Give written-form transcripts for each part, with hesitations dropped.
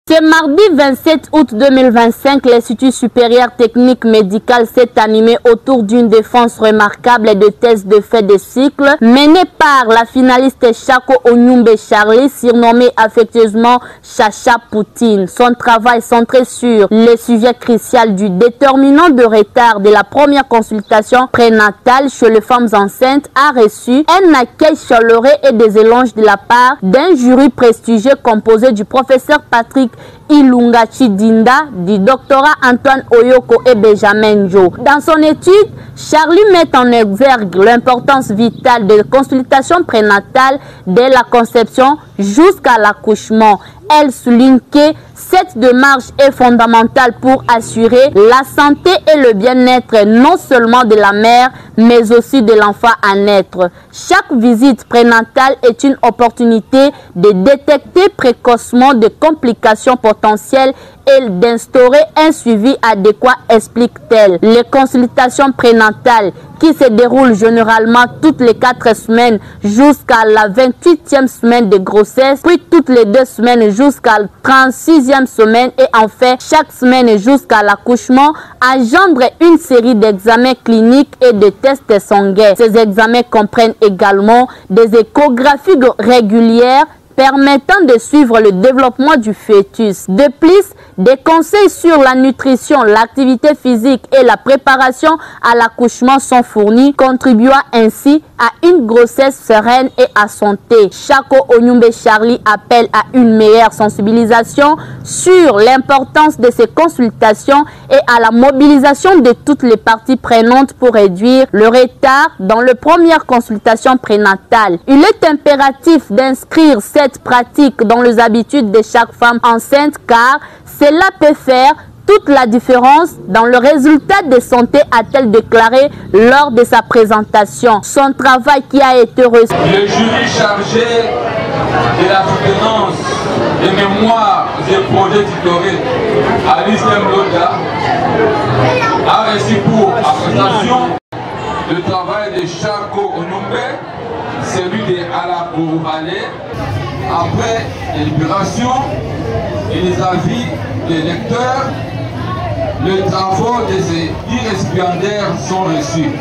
Ce mardi 27 août 2025, l'Institut supérieur technique médical s'est animé autour d'une défense remarquable de thèse de fait de cycle menée par la finaliste Chako Onyumbe Charlie, surnommée affectueusement Chacha Poutine. Son travail centré sur le sujet crucial du déterminant de retard de la première consultation prénatale chez les femmes enceintes a reçu un accueil chaleureux et des éloges de la part d'un jury prestigieux composé du professeur Patrick Ilunga Chidinda, du doctorat Antoine Oyoko et Benjamin Jo. Dans son étude, Charlie met en exergue l'importance vitale des consultations prénatales dès la conception jusqu'à l'accouchement. Elle souligne que cette démarche est fondamentale pour assurer la santé et le bien-être non seulement de la mère, mais aussi de l'enfant à naître. Chaque visite prénatale est une opportunité de détecter précocement des complications potentielles et d'instaurer un suivi adéquat, explique-t-elle. Les consultations prénatales qui se déroulent généralement toutes les 4 semaines jusqu'à la 28e semaine de grossesse, puis toutes les 2 semaines jusqu'à la 36e semaine et enfin chaque semaine jusqu'à l'accouchement, engendrent une série d'examens cliniques et de tests sanguins. Ces examens comprennent également des échographies régulières permettant de suivre le développement du fœtus. De plus, des conseils sur la nutrition, l'activité physique et la préparation à l'accouchement sont fournis, contribuant ainsi à une grossesse sereine et à santé. Chako Onyumbe Charlie appelle à une meilleure sensibilisation sur l'importance de ces consultations et à la mobilisation de toutes les parties prenantes pour réduire le retard dans les premières consultations prénatales. Il est impératif d'inscrire cette pratique dans les habitudes de chaque femme enceinte car cela peut faire toute la différence dans le résultat de santé, a-t-elle déclaré lors de sa présentation. Son travail qui a été reçu. Le jury chargé de la soutenance des mémoires et projets titrés Alice Mloda a reçu pour appréciation le travail de Chako Onyumbe, celui de Ala Bourouvalé, après les libérations et les avis des lecteurs. Les travaux de ces 10 récipiendaires sont reçus.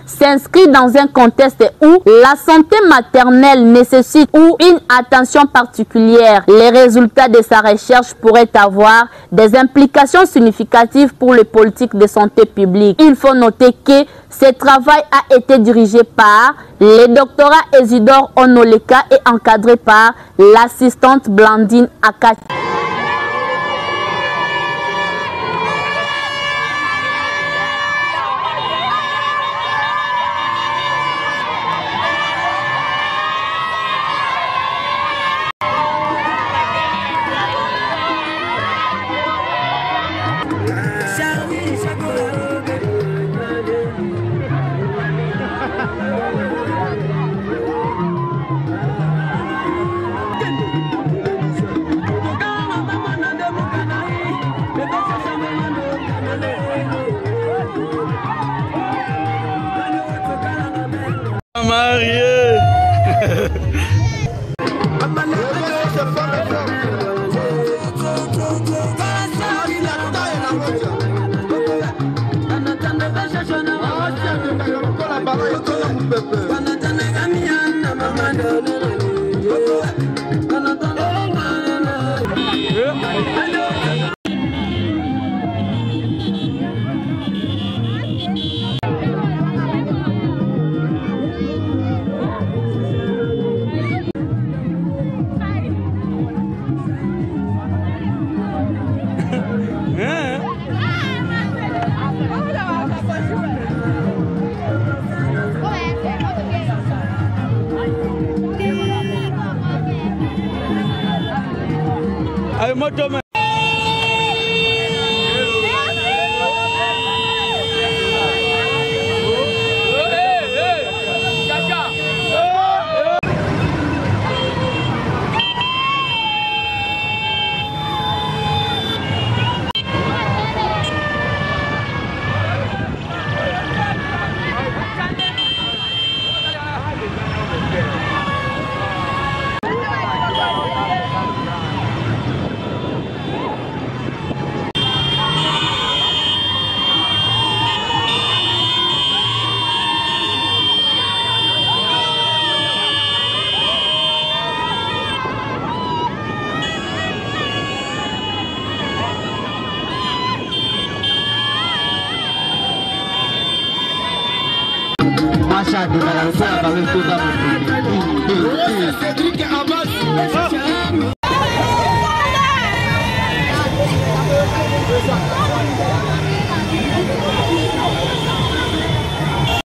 S'inscrit dans un contexte où la santé maternelle nécessite une attention particulière. Les résultats de sa recherche pourraient avoir des implications significatives pour les politiques de santé publique. Il faut noter que ce travail a été dirigé par le doctorat Isidore Onoleka et encadré par l'assistante Blandine Akati. Marié. Ay, moto man. Cédric Abbas.